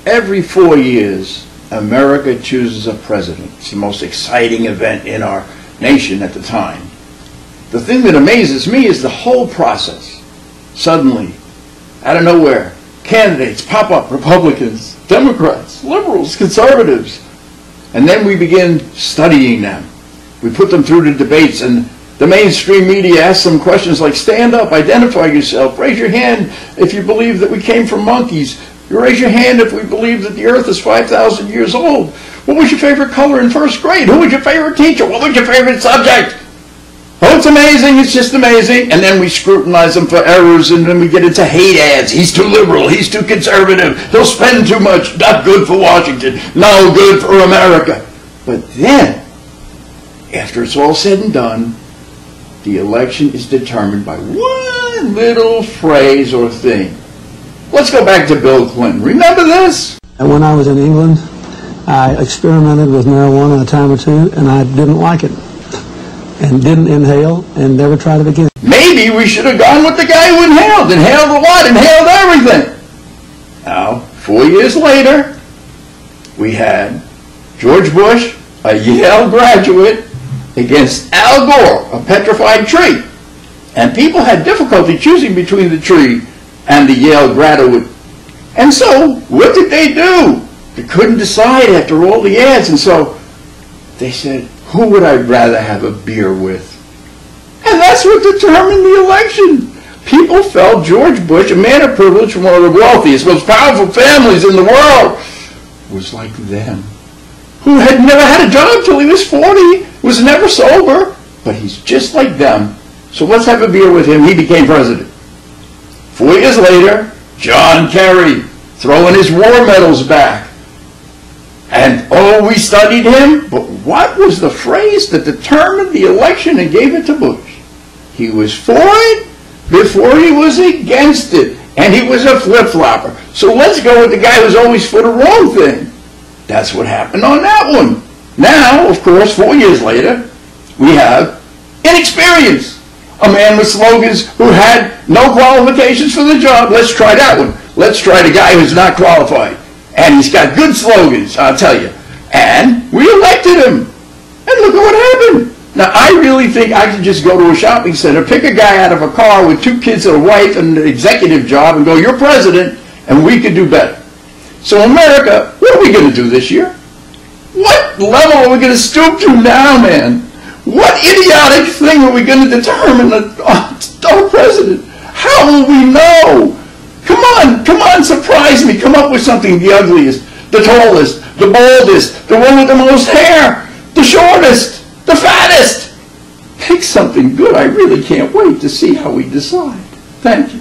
Every 4 years, America chooses a president. It's the most exciting event in our nation at the time. The thing that amazes me is the whole process. Suddenly, out of nowhere, candidates pop up, Republicans, Democrats, liberals, conservatives. And then we begin studying them. We put them through the debates, and the mainstream media asks them questions like, stand up, identify yourself, raise your hand if you believe that we came from monkeys. You raise your hand if we believe that the earth is 5,000 years old. What was your favorite color in first grade? Who was your favorite teacher? What was your favorite subject? Oh, it's amazing, it's just amazing. And then we scrutinize them for errors, and then we get into hate ads. He's too liberal, he's too conservative, he'll spend too much, not good for Washington, no good for America. But then, after it's all said and done, the election is determined by one little phrase or thing. Let's go back to Bill Clinton. Remember this? And when I was in England, I experimented with marijuana a time or two, and I didn't like it. And didn't inhale, and never tried it again. Maybe we should have gone with the guy who inhaled. Inhaled a lot, inhaled everything. Now, 4 years later, we had George Bush, a Yale graduate, against Al Gore, a petrified tree. And people had difficulty choosing between the tree and the Yale graduate. And so, what did they do? They couldn't decide after all the ads, and so they said, who would I rather have a beer with? And that's what determined the election. People felt George Bush, a man of privilege from one of the wealthiest, most powerful families in the world, was like them. Who had never had a job till he was 40, was never sober, but he's just like them. So let's have a beer with him. He became president. 4 years later, John Kerry, throwing his war medals back. And, oh, we studied him, but what was the phrase that determined the election and gave it to Bush? He was for it before he was against it, and he was a flip-flopper. So let's go with the guy who's always for the wrong thing. That's what happened on that one. Now, of course, 4 years later, we have inexperience. A man with slogans who had no qualifications for the job. Let's try that one. Let's try the guy who's not qualified. And he's got good slogans, I'll tell you. And we elected him. And look at what happened. Now, I really think I could just go to a shopping center, pick a guy out of a car with 2 kids and a wife and an executive job and go, you're president, and we could do better. So America, what are we going to do this year? What level are we going to stoop to now, man? What idiotic thing are we going to determine our president? How will we know? Come on, surprise me. Come up with something, the ugliest, the tallest, the baldest, the one with the most hair, the shortest, the fattest. Pick something good. I really can't wait to see how we decide. Thank you.